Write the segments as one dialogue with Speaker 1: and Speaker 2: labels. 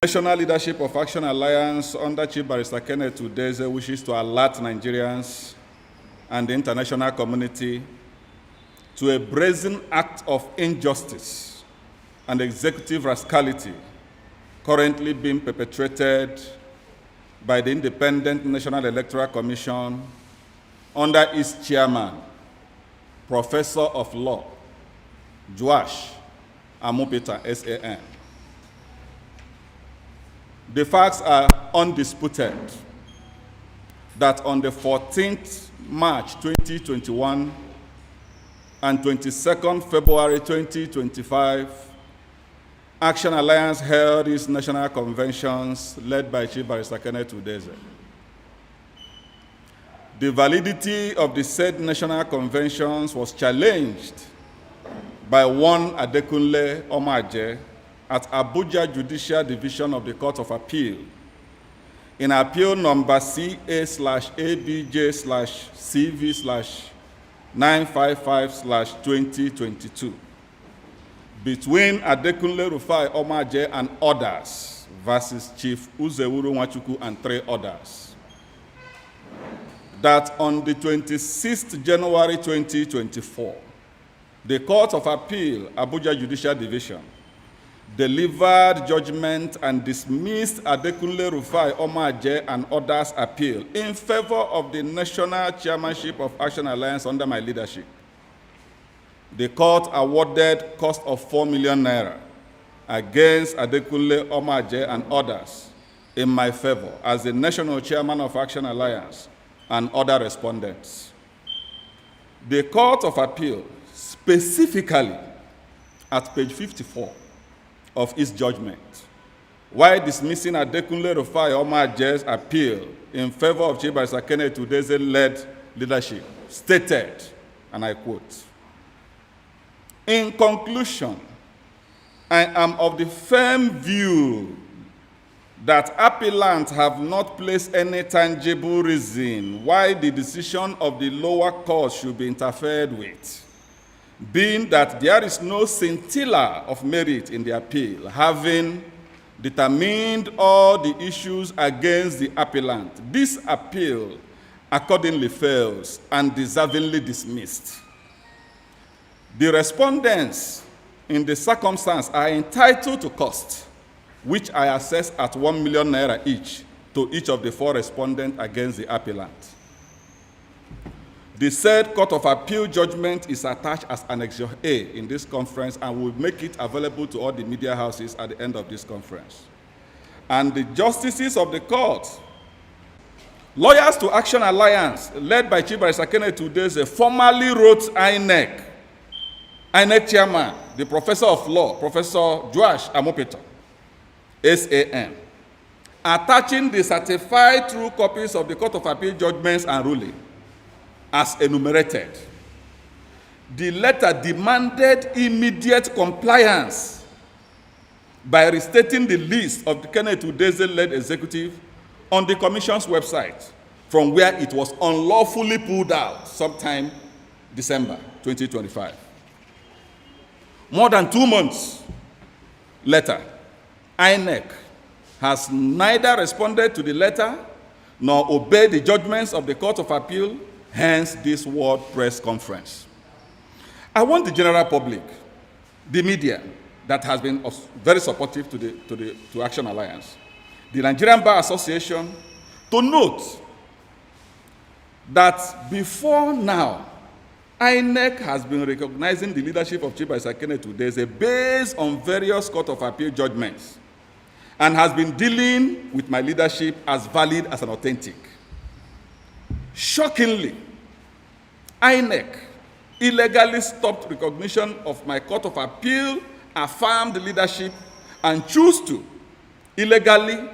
Speaker 1: National leadership of Action Alliance under Chief Barrister Kenneth Udeze wishes to alert Nigerians and the international community to a brazen act of injustice and executive rascality currently being perpetrated by the Independent National Electoral Commission under its chairman, Professor of Law, Joash Amupitan, SAN. The facts are undisputed that on the 14th March 2021 and 22nd February 2025, Action Alliance held its national conventions led by Chief Barrister Kenneth Udeze. The validity of the said national conventions was challenged by one Adekunle Omaje at Abuja Judicial Division of the Court of Appeal in appeal number CA/ABJ/CV/955/2022 between Adekunle Rufai Omaje and others versus Chief Uzewuru Nwachukwu and 3 others. That on the 26th January 2024, the Court of Appeal, Abuja Judicial Division, delivered judgment and dismissed Adekunle Rufai Omaje and others' appeal in favor of the National Chairmanship of Action Alliance under my leadership. The court awarded cost of 4 million naira against Adekunle Omaje and others in my favor as the National Chairman of Action Alliance and other respondents. The Court of Appeal specifically at page 54 of its judgment, while dismissing Adekunle Rufai Omaje's appeal in favor of Chief Barrister Kenneth Udeze-led leadership, stated, and I quote, "In conclusion, I am of the firm view that appellants have not placed any tangible reason why the decision of the lower court should be interfered with, being that there is no scintilla of merit in the appeal, having determined all the issues against the appellant. This appeal accordingly fails and deservingly dismissed. The respondents in the circumstance are entitled to cost, which I assess at 1 million naira each to each of the 4 respondents against the appellant. The said Court of Appeal judgment is attached as Annexure A in this conference and will make it available to all the media houses at the end of this conference. And the justices of the court, lawyers to Action Alliance, led by Chief Barrister Kenneth Udeze, formally wrote INEC chairman, the Professor of Law, Professor Joash Amupitan, SAN, attaching the certified true copies of the Court of Appeal judgments and ruling as enumerated. The letter demanded immediate compliance by restating the list of the Kenneth Udeze-led executive on the Commission's website, from where it was unlawfully pulled out sometime December 2025. More than 2 months later, INEC has neither responded to the letter nor obeyed the judgments of the Court of Appeal, hence this World Press Conference. I want the general public, the media that has been very supportive to Action Alliance, the Nigerian Bar Association, to note that before now, INEC has been recognizing the leadership of Chief Barrister Kenneth Udeze based on various Court of Appeal judgments and has been dealing with my leadership as valid as an authentic. Shockingly, INEC illegally stopped recognition of my Court of Appeal, affirmed leadership, and chose to illegally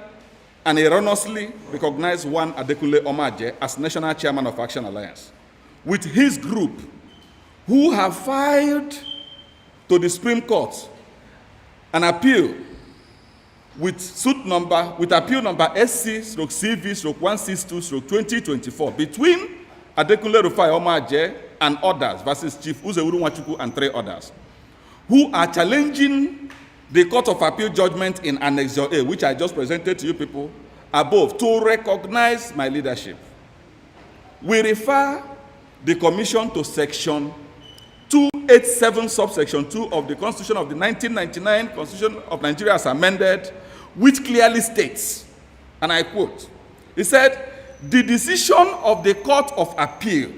Speaker 1: and erroneously recognize one Adekunle Omaje as National Chairman of Action Alliance, with his group, who have filed to the Supreme Court an appeal with appeal number SC/CV/162/2024 between Adekunle Rufai Omaje and others versus Chief Uzewuru Nwachukwu and 3 others, who are challenging the Court of Appeal judgment in Annex A, which I just presented to you people above, to recognize my leadership. We refer the Commission to Section 287, subsection 2 of the Constitution of the 1999 Constitution of Nigeria as amended, which clearly states, and I quote, it said, "The decision of the Court of Appeal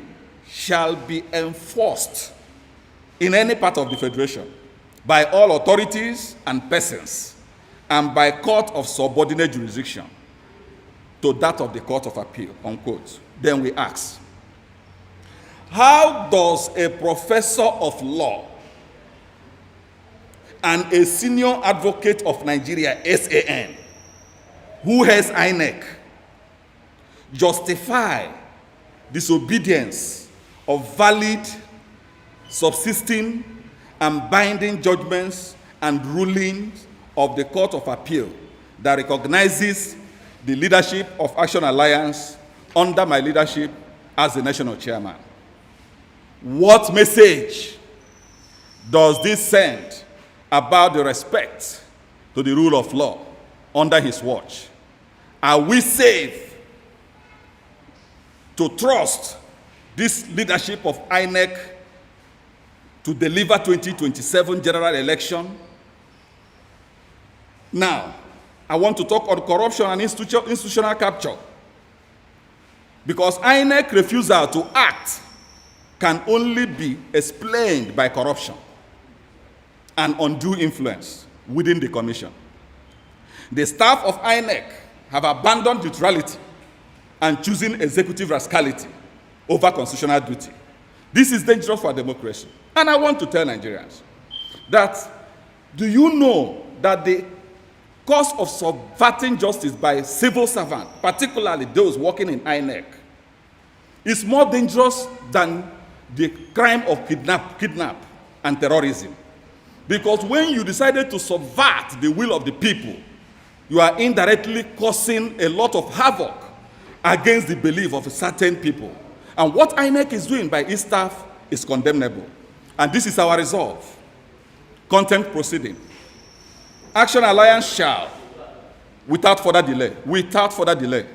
Speaker 1: shall be enforced in any part of the Federation by all authorities and persons, and by court of subordinate jurisdiction to that of the Court of Appeal," unquote. Then we ask, how does a professor of law and a senior advocate of Nigeria, SAN, who has INEC, justify disobedience of valid, subsisting, and binding judgments and rulings of the Court of Appeal that recognizes the leadership of Action Alliance under my leadership as the national chairman? What message does this send about the respect to the rule of law under his watch? Are we safe to trust this leadership of INEC to deliver 2027 general election? Now, I want to talk on corruption and institutional capture, because INEC refusal to act can only be explained by corruption and undue influence within the commission. The staff of INEC have abandoned neutrality and choosing executive rascality over constitutional duty. This is dangerous for democracy. And I want to tell Nigerians that, do you know that the cause of subverting justice by civil servants, particularly those working in INEC, is more dangerous than the crime of kidnap and terrorism? Because when you decided to subvert the will of the people, you are indirectly causing a lot of havoc against the belief of certain people. And what INEC is doing by its staff is condemnable. And this is our resolve. Contempt proceeding. Action Alliance shall, without further delay,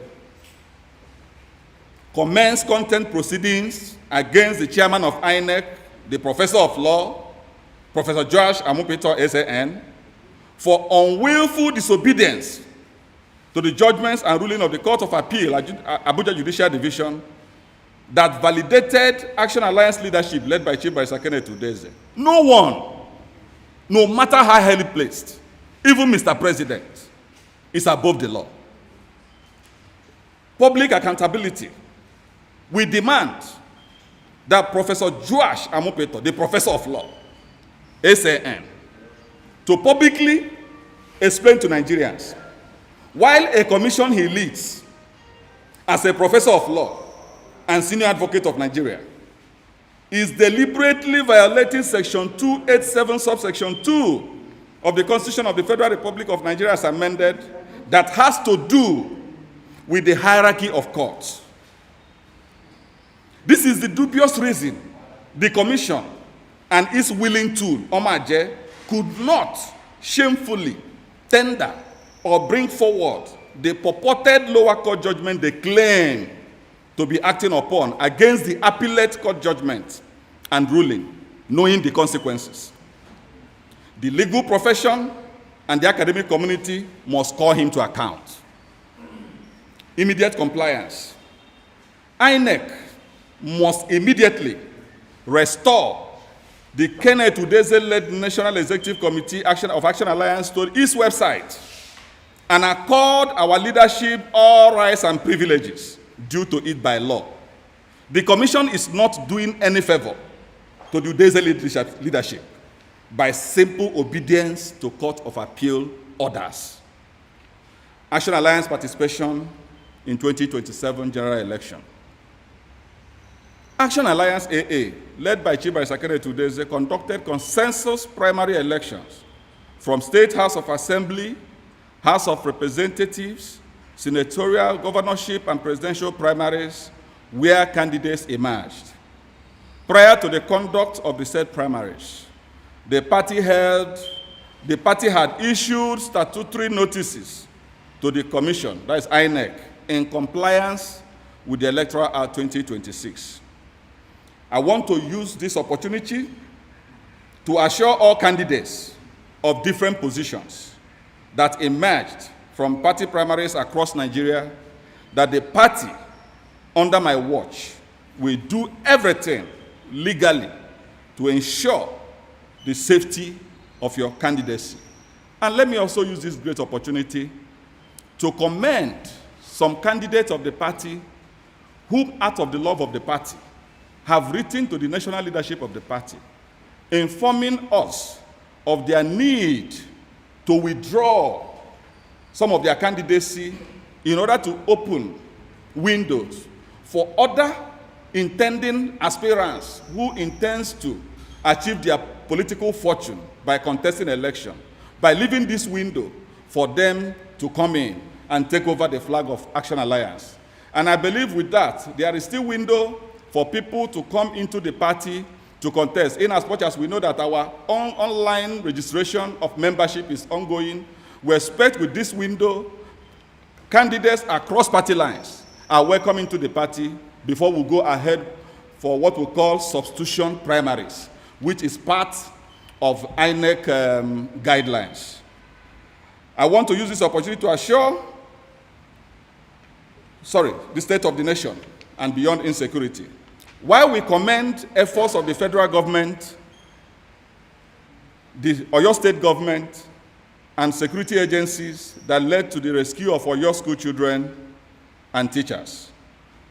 Speaker 1: commence contempt proceedings against the chairman of INEC, the professor of law, Professor Josh Amupitan, SAN, for unwillful disobedience to the judgments and ruling of the Court of Appeal, Abuja Judicial Division, that validated Action Alliance leadership led by Chief Barrister Kenneth Udeze. No one, no matter how highly placed, even Mr. President, is above the law. Public accountability. We demand that Professor Josh Amupitan, the professor of law, SAN, to publicly explain to Nigerians, while a commission he leads as a professor of law and senior advocate of Nigeria is deliberately violating Section 287, subsection 2 of the Constitution of the Federal Republic of Nigeria as amended, that has to do with the hierarchy of courts. This is the dubious reason the commission and its willing tool, Omaje, could not shamefully tender or bring forward the purported lower court judgment they claim to be acting upon against the appellate court judgment and ruling, knowing the consequences. The legal profession and the academic community must call him to account. Immediate compliance. INEC must immediately restore the Kenneth Udeze-led National Executive Committee of Action Alliance to its website and accord our leadership all rights and privileges due to it by law. The Commission is not doing any favor to the Udeze leadership by simple obedience to Court of Appeal orders. Action Alliance participation in 2027 general election. Action Alliance AA, led by Chief Barrister Kenneth Udeze, conducted consensus primary elections from State House of Assembly, House of Representatives, senatorial, governorship, and presidential primaries, where candidates emerged. Prior to the conduct of the said primaries, the party held the party had issued statutory notices to the commission, that is INEC, in compliance with the Electoral Act 2026. I want to use this opportunity to assure all candidates of different positions that emerged from party primaries across Nigeria that the party, under my watch, will do everything legally to ensure the safety of your candidacy. And let me also use this great opportunity to commend some candidates of the party who, out of the love of the party, have written to the national leadership of the party, informing us of their need to withdraw some of their candidacy in order to open windows for other intending aspirants who intends to achieve their political fortune by contesting election, by leaving this window for them to come in and take over the flag of Action Alliance. And I believe with that, there is still window for people to come into the party to contest, in as much as we know that our online registration of membership is ongoing. We expect with this window, candidates across party lines are welcome into the party before we go ahead for what we call substitution primaries, which is part of INEC guidelines. I want to use this opportunity to assure, the state of the nation and beyond insecurity. While we commend efforts of the federal government, the Oyo State government, and security agencies that led to the rescue of Oyo school children and teachers,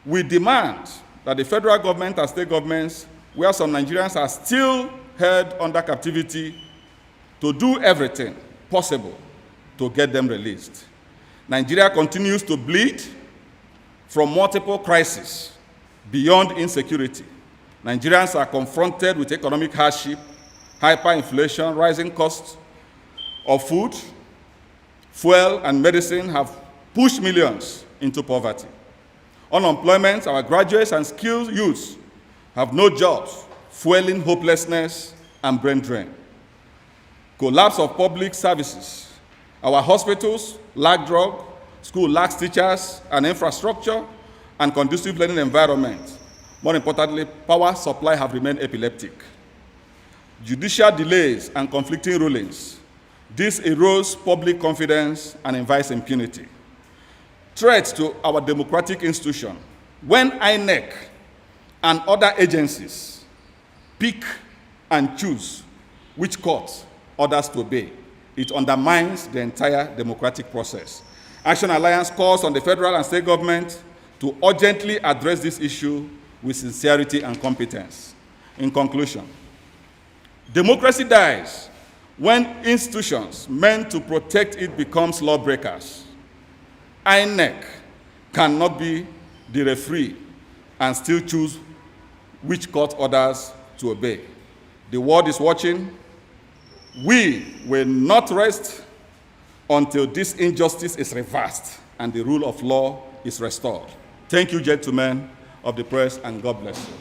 Speaker 1: we demand that the federal government and state governments, where some Nigerians are still held under captivity, to do everything possible to get them released. Nigeria continues to bleed from multiple crises beyond insecurity. Nigerians are confronted with economic hardship, hyperinflation, rising costs of food, fuel, and medicine have pushed millions into poverty. Unemployment, our graduates and skilled youths have no jobs, fueling hopelessness and brain drain. Collapse of public services. Our hospitals lack drugs, school lacks teachers and infrastructure, and conducive learning environment. More importantly, power supply have remained epileptic. Judicial delays and conflicting rulings. This erodes public confidence and invites impunity. Threats to our democratic institution. When INEC and other agencies pick and choose which court orders to obey, it undermines the entire democratic process. Action Alliance calls on the federal and state government to urgently address this issue with sincerity and competence. In conclusion, democracy dies when institutions meant to protect it becomes lawbreakers. INEC cannot be the referee and still choose which court orders to obey. The world is watching. We will not rest until this injustice is reversed and the rule of law is restored. Thank you, gentlemen of the press, and God bless you.